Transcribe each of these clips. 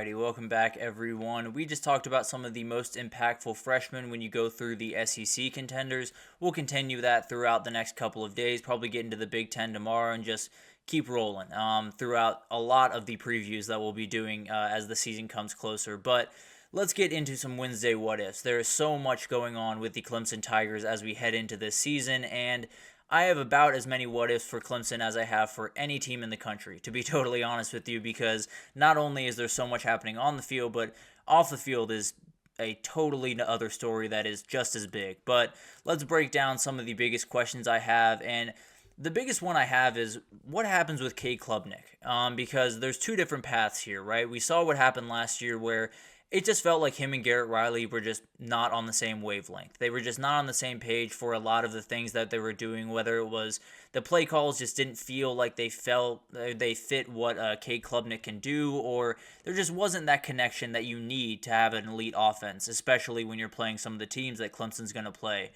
Alrighty, welcome back everyone. We just talked about some of the most impactful freshmen when you go through the SEC contenders. We'll continue that throughout the next couple of days, probably get into the Big Ten tomorrow and just keep rolling throughout a lot of the previews that we'll be doing as the season comes closer. But let's get into some Wednesday what-ifs. There is so much going on with the Clemson Tigers as we head into this season, and I have about as many what-ifs for Clemson as I have for any team in the country, to be totally honest with you, because not only is there so much happening on the field, but off the field is a totally other story that is just as big. But let's break down some of the biggest questions I have, and the biggest one I have is what happens with Cade Klubnik, because there's two different paths here, right? We saw what happened last year where it just felt like him and Garrett Riley were just not on the same wavelength. They were just not on the same page for a lot of the things that they were doing, whether it was the play calls just didn't feel like they fit what Cade Klubnik can do, or there just wasn't that connection that you need to have an elite offense, especially when you're playing some of the teams that Clemson's going to play.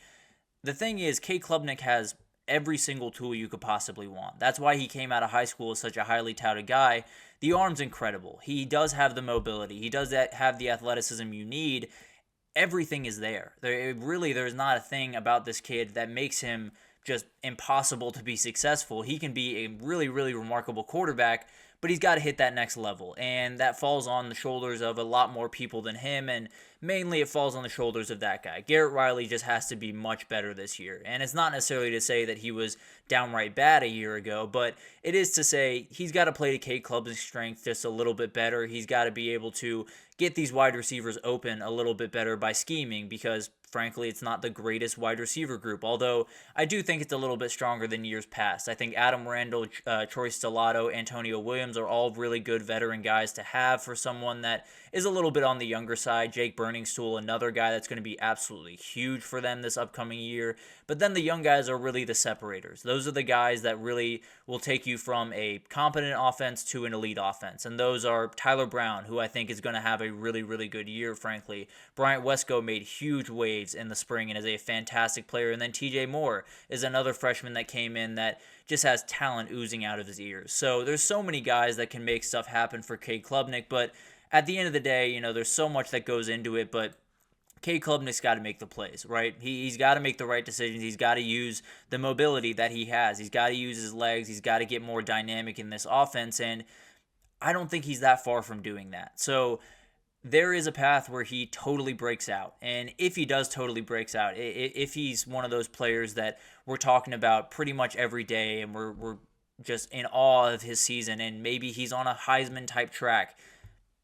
The thing is, Cade Klubnik has every single tool you could possibly want. That's why he came out of high school as such a highly touted guy. The arm's incredible. He does have the mobility. He does have the athleticism you need. Everything is there. There's not a thing about this kid that makes him just impossible to be successful. He can be a really, really remarkable quarterback, but he's got to hit that next level, and that falls on the shoulders of a lot more people than him, and mainly it falls on the shoulders of that guy. Garrett Riley just has to be much better this year, and it's not necessarily to say that he was downright bad a year ago, but it is to say he's got to play to Cade Klubnik's strength just a little bit better. He's got to be able to get these wide receivers open a little bit better by scheming, because frankly, it's not the greatest wide receiver group, although I do think it's a little bit stronger than years past. I think Adam Randall, Troy Stellato, Antonio Williams are all really good veteran guys to have for someone that is a little bit on the younger side. Jake Burningstool, another guy that's going to be absolutely huge for them this upcoming year. But then the young guys are really the separators. Those are the guys that really will take you from a competent offense to an elite offense. And those are Tyler Brown, who I think is going to have a really, really good year, frankly. Bryant Wesco made huge waves in the spring and is a fantastic player. And then TJ Moore is another freshman that came in that just has talent oozing out of his ears. So there's so many guys that can make stuff happen for Cade Klubnik, but at the end of the day, there's so much that goes into it, but Cade Klubnik's got to make the plays, right? He's got to make the right decisions. He's got to use the mobility that he has. He's got to use his legs. He's got to get more dynamic in this offense, and I don't think he's that far from doing that. So there is a path where he totally breaks out, and if he does totally breaks out, if he's one of those players that we're talking about pretty much every day, and we're just in awe of his season, and maybe he's on a Heisman-type track,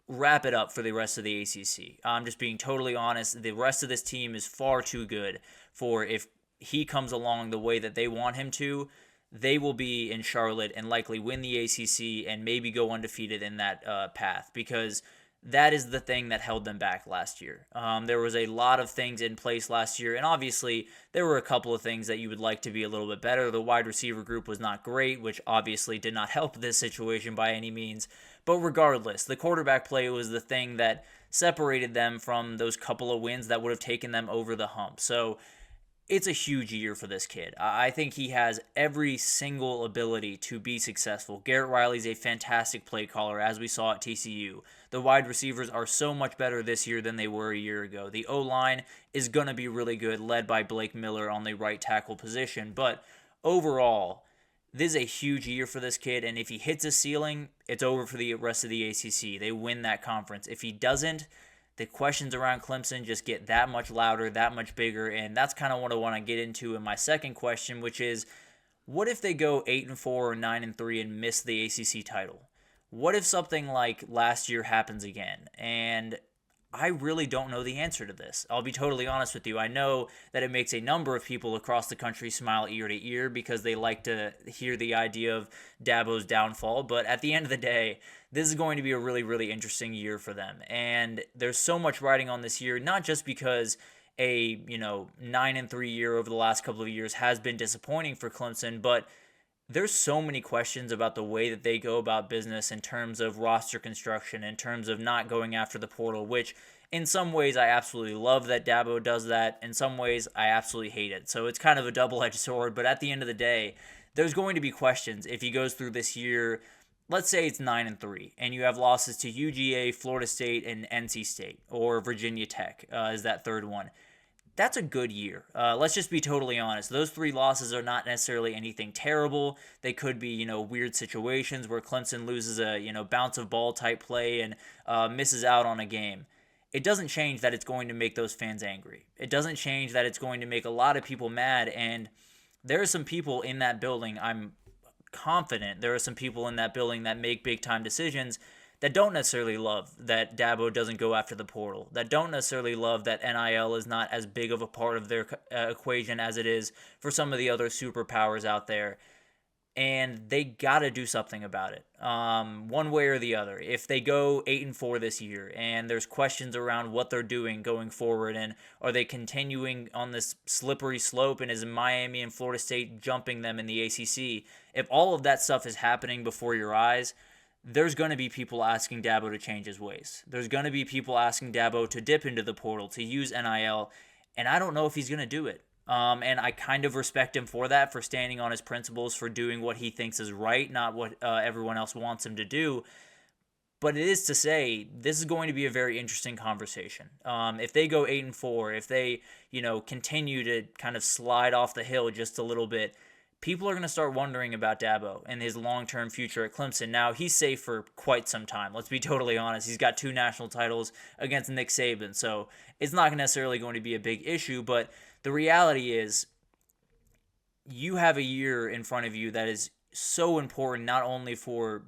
wrap it up for the rest of the ACC. I'm just being totally honest. The rest of this team is far too good for if he comes along the way that they want him to, they will be in Charlotte and likely win the ACC and maybe go undefeated in that path, because that is the thing that held them back last year. There was a lot of things in place last year, and obviously there were a couple of things that you would like to be a little bit better. The wide receiver group was not great, which obviously did not help this situation by any means. But regardless, the quarterback play was the thing that separated them from those couple of wins that would have taken them over the hump. So it's a huge year for this kid. I think he has every single ability to be successful. Garrett Riley's a fantastic play caller, as we saw at TCU. The wide receivers are so much better this year than they were a year ago. The O-line is going to be really good, led by Blake Miller on the right tackle position. But overall, this is a huge year for this kid, and if he hits his ceiling, it's over for the rest of the ACC. They win that conference. If he doesn't, the questions around Clemson just get that much louder, that much bigger, and that's kind of what I want to get into in my second question, which is, what if they go 8-4 or 9-3 and miss the ACC title? What if something like last year happens again? And I really don't know the answer to this. I'll be totally honest with you. I know that it makes a number of people across the country smile ear to ear because they like to hear the idea of Dabo's downfall, but at the end of the day, this is going to be a really, really interesting year for them. And there's so much riding on this year, not just because a 9-3 year over the last couple of years has been disappointing for Clemson, but there's so many questions about the way that they go about business in terms of roster construction, in terms of not going after the portal, which in some ways I absolutely love that Dabo does that. In some ways I absolutely hate it. So it's kind of a double-edged sword, but at the end of the day, there's going to be questions if he goes through this year let's say it's 9-3, and you have losses to UGA, Florida State, and NC State, or Virginia Tech is that third one. That's a good year. Let's just be totally honest. Those 3 losses are not necessarily anything terrible. They could be, weird situations where Clemson loses a, bounce of ball type play and misses out on a game. It doesn't change that it's going to make those fans angry. It doesn't change that it's going to make a lot of people mad. And there are some people in that building, I'm confident there are some people in that building that make big time decisions that don't necessarily love that Dabo doesn't go after the portal, that don't necessarily love that NIL is not as big of a part of their equation as it is for some of the other superpowers out there. And they got to do something about it, one way or the other. If they go 8-4 this year and there's questions around what they're doing going forward, and are they continuing on this slippery slope, and is Miami and Florida State jumping them in the ACC? If all of that stuff is happening before your eyes, there's going to be people asking Dabo to change his ways. There's going to be people asking Dabo to dip into the portal, to use NIL, and I don't know if he's going to do it. And I kind of respect him for that, for standing on his principles, for doing what he thinks is right, not what everyone else wants him to do. But it is to say, this is going to be a very interesting conversation. If they go 8-4, if they, continue to kind of slide off the hill just a little bit, people are going to start wondering about Dabo and his long-term future at Clemson. Now, he's safe for quite some time. Let's be totally honest. He's got 2 national titles against Nick Saban, so it's not necessarily going to be a big issue. But the reality is, you have a year in front of you that is so important, not only for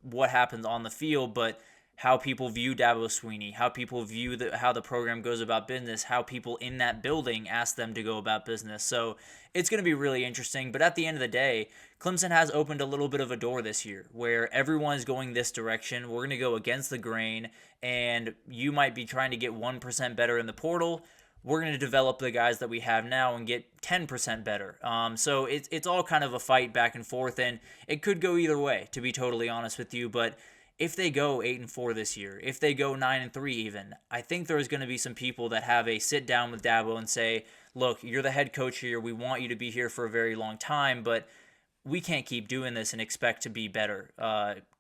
what happens on the field, but how people view Dabo Swinney, how people view how the program goes about business, how people in that building ask them to go about business. So it's going to be really interesting. But at the end of the day, Clemson has opened a little bit of a door this year where everyone is going this direction. We're going to go against the grain, and you might be trying to get 1% better in the portal. We're going to develop the guys that we have now and get 10% better. So it's all kind of a fight back and forth, and it could go either way, to be totally honest with you. But if they go 8-4 this year, if they go 9-3 even, I think there's going to be some people that have a sit down with Dabo and say, look, you're the head coach here. We want you to be here for a very long time, but we can't keep doing this and expect to be better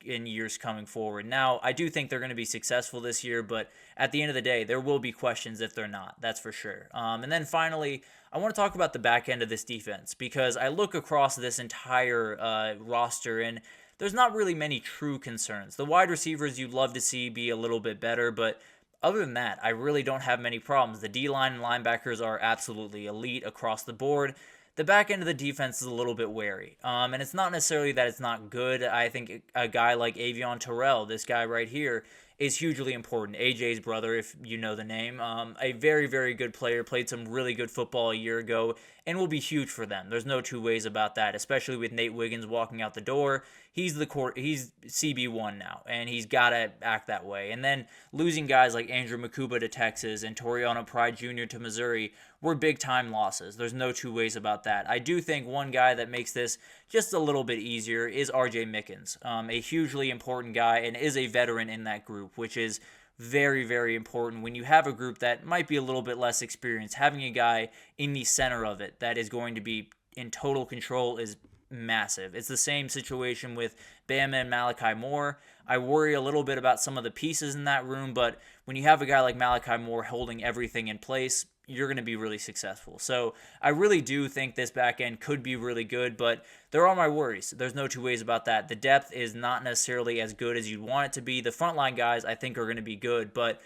in years coming forward. Now, I do think they're going to be successful this year, but at the end of the day, there will be questions if they're not. That's for sure. And then finally, I want to talk about the back end of this defense, because I look across this entire roster, and there's not really many true concerns. The wide receivers you'd love to see be a little bit better, but other than that, I really don't have many problems. The D-line and linebackers are absolutely elite across the board. The back end of the defense is a little bit wary. And it's not necessarily that it's not good. I think a guy like Avion Terrell, this guy right here, is hugely important. AJ's brother, if you know the name. A very, very good player, played some really good football a year ago, and will be huge for them. There's no two ways about that, especially with Nate Wiggins walking out the door. He's CB1 now, and he's got to act that way. And then losing guys like Andrew Makuba to Texas and Toriano Pride Jr. to Missouri were big-time losses. There's no two ways about that. I do think one guy that makes this just a little bit easier is R.J. Mickens, a hugely important guy and is a veteran in that group, which is very, very important. When you have a group that might be a little bit less experienced, having a guy in the center of it that is going to be in total control is massive. It's the same situation with Bama and Malachi Moore. I worry a little bit about some of the pieces in that room, but when you have a guy like Malachi Moore holding everything in place, you're going to be really successful. So I really do think this back end could be really good, but there are my worries. There's no two ways about that. The depth is not necessarily as good as you'd want it to be. The frontline guys I think are going to be good, but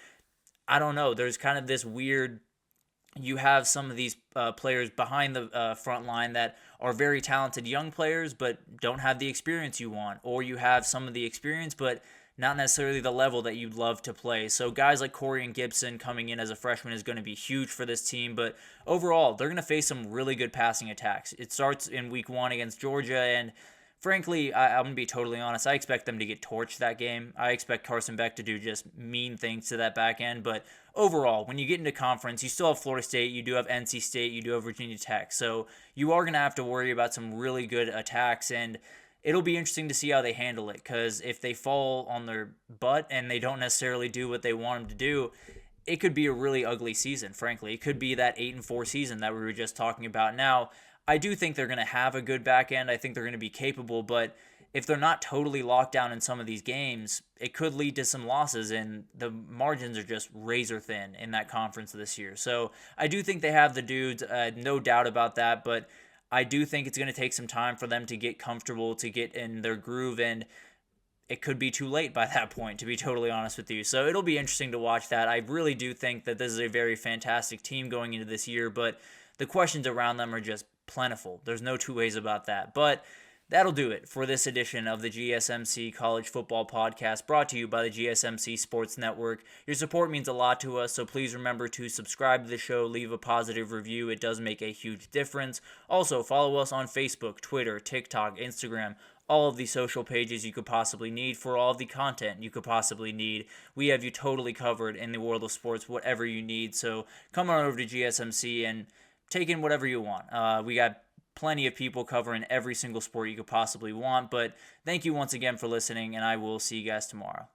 I don't know. There's kind of this weird, you have some of these players behind the front line that are very talented young players but don't have the experience you want, or you have some of the experience but not necessarily the level that you'd love to play. So guys like Corey and Gibson coming in as a freshman is going to be huge for this team, but overall, they're going to face some really good passing attacks. It starts in week 1 against Georgia, and frankly, I'm going to be totally honest, I expect them to get torched that game. I expect Carson Beck to do just mean things to that back end, but overall, when you get into conference, you still have Florida State, you do have NC State, you do have Virginia Tech, so you are going to have to worry about some really good attacks, and it'll be interesting to see how they handle it, because if they fall on their butt and they don't necessarily do what they want them to do, it could be a really ugly season, frankly. It could be that 8-4 season that we were just talking about. Now, I do think they're going to have a good back end. I think they're going to be capable, but if they're not totally locked down in some of these games, it could lead to some losses, and the margins are just razor thin in that conference this year. So I do think they have the dudes, no doubt about that, but I do think it's going to take some time for them to get comfortable, to get in their groove, and it could be too late by that point, to be totally honest with you. So it'll be interesting to watch that. I really do think that this is a very fantastic team going into this year, but the questions around them are just plentiful. There's no two ways about that. But that'll do it for this edition of the GSMC College Football Podcast, brought to you by the GSMC Sports Network. Your support means a lot to us, so please remember to subscribe to the show, leave a positive review. It does make a huge difference. Also, follow us on Facebook, Twitter, TikTok, Instagram, all of the social pages you could possibly need for all of the content you could possibly need. We have you totally covered in the world of sports, whatever you need. So come on over to GSMC and take in whatever you want. We got plenty of people covering every single sport you could possibly want. But thank you once again for listening, and I will see you guys tomorrow.